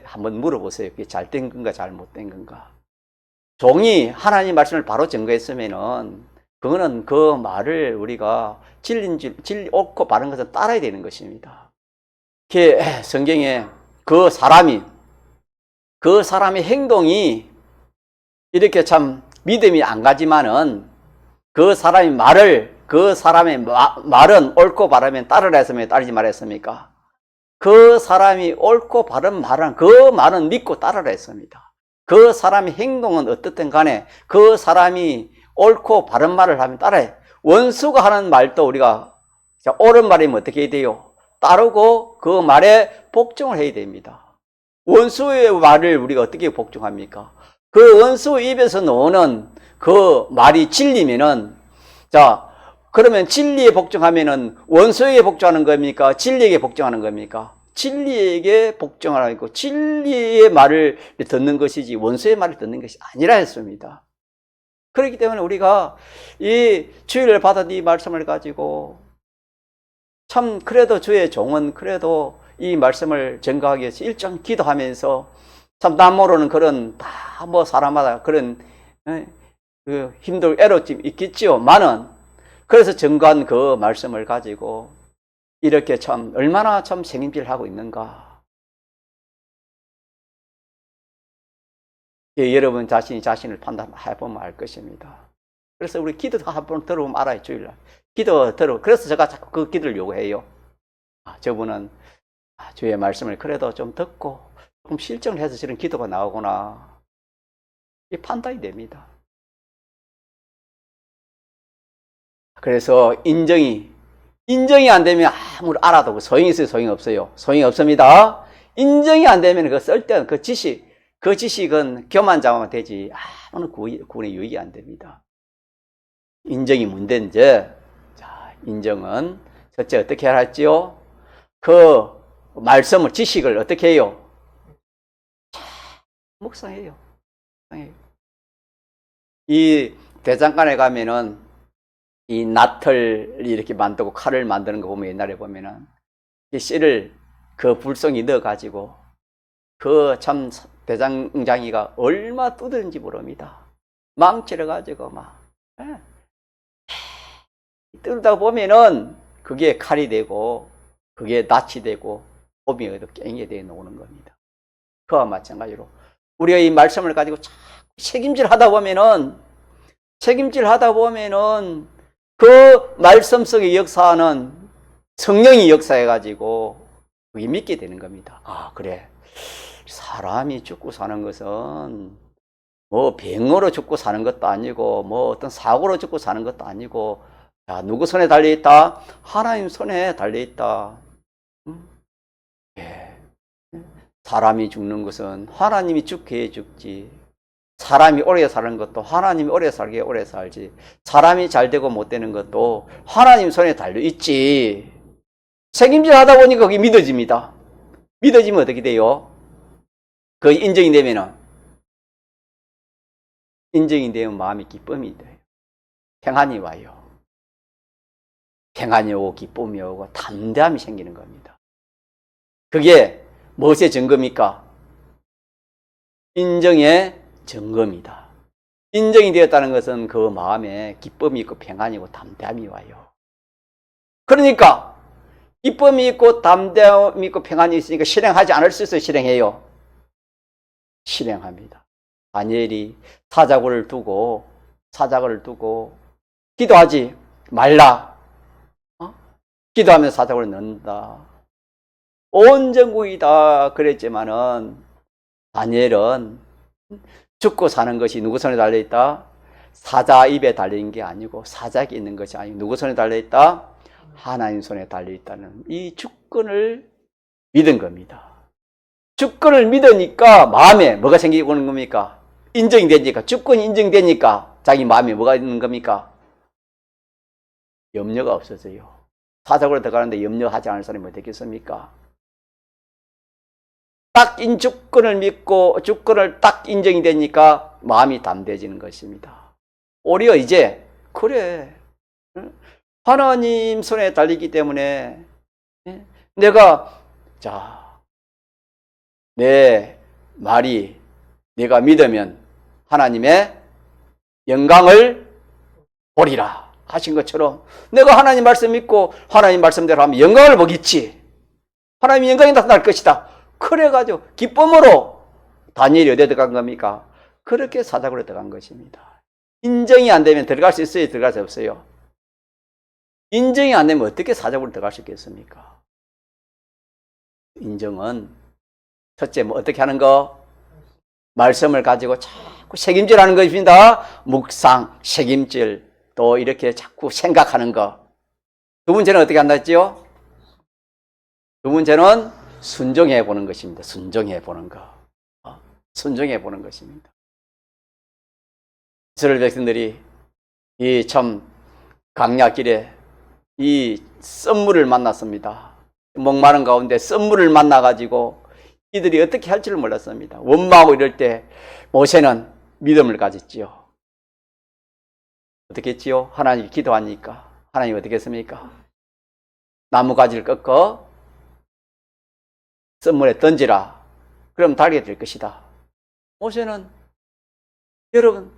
한번 물어보세요. 그게 잘된 건가 잘못된 건가. 종이 하나님 말씀을 바로 증거했으면은 그거는 그 말을 우리가 진리 옳고 바른 것을 따라야 되는 것입니다. 성경에 그 사람의 행동이 이렇게 참 믿음이 안 가지만은 그 사람의 말은 옳고 바르면 따르라 했으면 따르지 말았습니까? 그 사람이 옳고 바른 말은 그 말은 믿고 따르라 했습니다. 그 사람의 행동은 어떻든 간에 그 사람이 옳고 바른 말을 하면 따라해. 원수가 하는 말도 우리가 옳은 말이면 어떻게 해야 돼요? 따르고 그 말에 복종을 해야 됩니다. 원수의 말을 우리가 어떻게 복종합니까? 그 원수 입에서 나오는 그 말이 진리면은, 자, 그러면 진리에 복종하면은 원수에게 복종하는 겁니까? 진리에게 복종하는 겁니까? 진리에게 복종하는 거고, 진리의 말을 듣는 것이지 원수의 말을 듣는 것이 아니라 했습니다. 그렇기 때문에 우리가 이 주일을 받은 이 말씀을 가지고 참 그래도 주의 종은 그래도 이 말씀을 증거하기 위해서 일정 기도하면서 참 남 모르는 그런 다 뭐 사람마다 그런 힘들 애로점이 있겠지요. 많은 그래서 증거한 그 말씀을 가지고 이렇게 참 얼마나 참 책임질하고 있는가. 여러분 자신을 판단해보면 알 것입니다. 그래서 우리 기도도 한번 들어보면 알아요. 주일날 그래서 제가 자꾸 그 기도를 요구해요. 저분은 주의 말씀을 그래도 좀 듣고 조금 실정을 해서 저런 기도가 나오구나. 이 판단이 됩니다. 그래서 인정이 안 되면 아무리 알아도 소용이 있어요, 소용이 없어요? 소용이 없습니다. 인정이 안 되면 그거 쓸 때는 그 지식은 교만장하면 되지 아무런 구원에 유익이 안 됩니다. 인정이 문제인지, 자, 인정은 첫째 어떻게 해야 할지요? 그 말씀을, 지식을 어떻게 해요? 묵상해요. 이 대장간에 가면은 이 낫을 이렇게 만들고 칼을 만드는 거 보면 옛날에 보면은 이 씨를 그 불송이 넣어가지고 그 참 대장장이가 얼마 뜯는지 모릅니다. 망치려가지고 막 뜯다 보면은 그게 칼이 되고 그게 낫이 되고 홈이 깽이 되어 놓는 겁니다. 그와 마찬가지로 우리가 이 말씀을 가지고 책임질 하다 보면은 그 말씀 속에 역사하는 성령이 역사해가지고 그게 믿게 되는 겁니다. 그래. 사람이 죽고 사는 것은 뭐 병으로 죽고 사는 것도 아니고 뭐 어떤 사고로 죽고 사는 것도 아니고 누구 손에 달려있다? 하나님 손에 달려있다. 사람이 죽는 것은 하나님이 죽게 해 죽지. 사람이 오래 사는 것도 하나님이 오래 살게 오래 살지. 사람이 잘 되고 못 되는 것도 하나님 손에 달려있지. 책임질 하다 보니까 그게 믿어집니다. 믿어지면 어떻게 돼요? 그 인정이 되면 마음이 기쁨이 돼요. 평안이 와요. 평안이 오고 기쁨이 오고 담대함이 생기는 겁니다. 그게 무엇의 증거입니까? 인정의 증거입니다. 인정이 되었다는 것은 그 마음에 기쁨이 있고 평안이고 담대함이 와요. 그러니까 기쁨이 있고 담대함이 있고 평안이 있으니까 실행하지 않을 수 있어요. 실행해요. 실행합니다. 다니엘이 사자굴을 두고 기도하지 말라. 기도하면서 사자굴을 넣는다. 온 전국이 다 그랬지만은 다니엘은 죽고 사는 것이 누구 손에 달려있다? 사자 입에 달려있는 게 아니고 사자에게 있는 것이 아니고 누구 손에 달려있다? 하나님 손에 달려있다는 이 주권을 믿은 겁니다. 주권을 믿으니까 마음에 뭐가 생기고 오는 겁니까? 인정이 되니까, 주권이 인정되니까 자기 마음에 뭐가 있는 겁니까? 염려가 없어져요. 사자굴에 들어가는데 염려하지 않을 사람이 어떻겠습니까? 딱 주권을 믿고 주권을 딱 인정이 되니까 마음이 담대해지는 것입니다. 오히려 이제 그래 하나님 손에 달리기 때문에 내가 내 말이 내가 믿으면 하나님의 영광을 보리라 하신 것처럼 내가 하나님 말씀 믿고 하나님 말씀대로 하면 영광을 보겠지. 하나님의 영광이 나타날 것이다. 그래가지고 기쁨으로 다니엘이 어디에 들어간 겁니까? 그렇게 사자굴에 들어간 것입니다. 인정이 안 되면 들어갈 수 있어요? 들어갈 수 없어요? 인정이 안 되면 어떻게 사자굴에 들어갈 수 있겠습니까? 인정은 첫째 어떻게 하는 거? 말씀을 가지고 자꾸 책임질하는 것입니다. 묵상, 책임질, 또 이렇게 자꾸 생각하는 거. 두 번째는 어떻게 한다 했지요? 두 번째는 순종해 보는 것입니다. 순종해 보는 거. 순종해 보는 것입니다. 이스라엘 백성들이 이 참 강야길에 이 썸물을 만났습니다. 목마른 가운데 썸물을 만나가지고 이들이 어떻게 할 줄을 몰랐습니다. 원망하고 이럴 때 모세는 믿음을 가졌지요. 어떻게 했지요? 하나님 기도하니까 하나님 어떻게 했습니까? 나무가지를 꺾어 썸물에 던지라. 그럼 달게 될 것이다. 모세는 여러분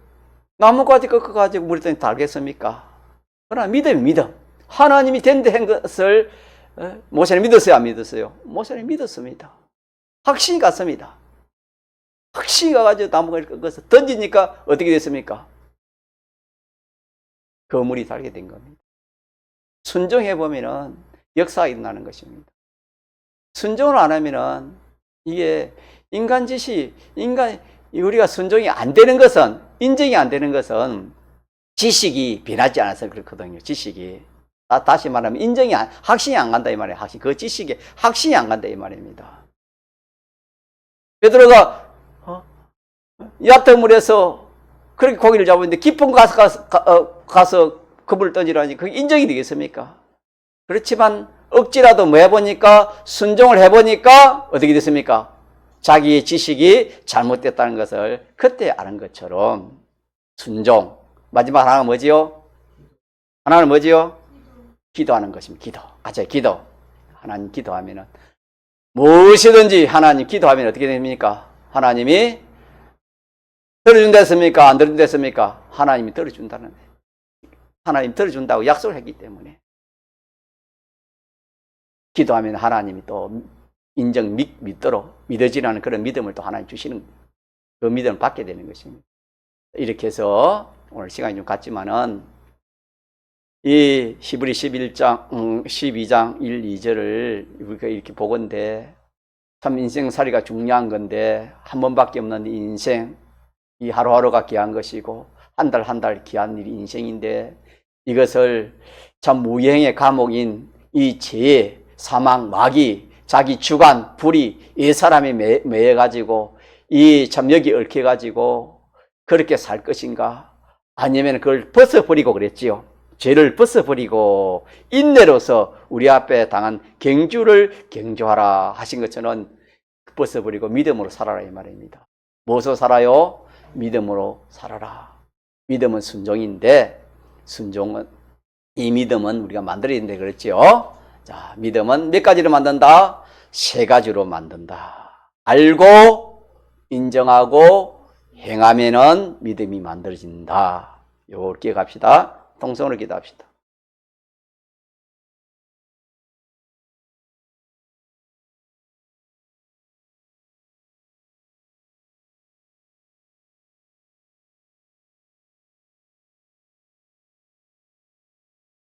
나무가지 꺾어가지고 물에 던지 달겠습니까? 그러나 믿음. 하나님이 된데 한 것을 모세는 믿었어요? 안 믿었어요? 모세는 믿었습니다. 확신이 갔습니다. 확신이 가가지고 나무가지를 꺾어서 던지니까 어떻게 됐습니까? 그물이 달게 된 겁니다. 순종해보면 역사가 일어나는 것입니다. 순종을 안 하면은 이게 우리가 순종이 안 되는 것은, 인정이 안 되는 것은 지식이 변하지 않아서 그렇거든요. 지식이. 다시 말하면 확신이 안 간다 이 말이에요. 그 지식에 확신이 안 간다 이 말입니다. 베드로가 얕은 물에서 그렇게 고기를 잡았는데 깊은 곳 가서 그물을 던지라니 그게 인정이 되겠습니까? 그렇지만 억지라도 뭐 해보니까 순종을 해보니까 어떻게 됐습니까? 자기의 지식이 잘못됐다는 것을 그때 아는 것처럼 순종. 마지막 하나가 뭐지요? 하나는 뭐지요? 기도하는 것입니다. 기도. 하나님 기도하면은 무엇이든지 하나님 기도하면 어떻게 됩니까? 하나님이 들어준다 했습니까? 안 들어준다 했습니까? 하나님이 들어준다는, 하나님 들어준다고 약속을 했기 때문에 기도하면 하나님이 또 믿도록 믿어지라는 그런 믿음을 또 하나님 주시는, 그 믿음을 받게 되는 것입니다. 이렇게 해서 오늘 시간이 좀 갔지만은 이 히브리 12장 1, 2절을 우리가 이렇게 보건대 참 인생살이가 중요한 건데 한 번밖에 없는 인생, 이 하루하루가 귀한 것이고 한 달 한 달 귀한 일이 인생인데 이것을 참 무형의 감옥인 이 죄, 사망, 마귀, 자기 주관, 불의, 이 사람이 매여가지고 이 참 여기 얽혀가지고 그렇게 살 것인가? 아니면 그걸 벗어버리고 그랬지요. 죄를 벗어버리고 인내로서 우리 앞에 당한 경주를 경주하라 하신 것처럼 벗어버리고 믿음으로 살아라 이 말입니다. 무엇으로 살아요? 믿음으로 살아라. 믿음은 순종인데 이 믿음은 우리가 만들어야 되는데 그랬죠. 자, 믿음은 몇 가지로 만든다? 3가지로 만든다. 알고 인정하고 행하면은 믿음이 만들어진다. 요걸 기억합시다. 통성으로 기도합시다.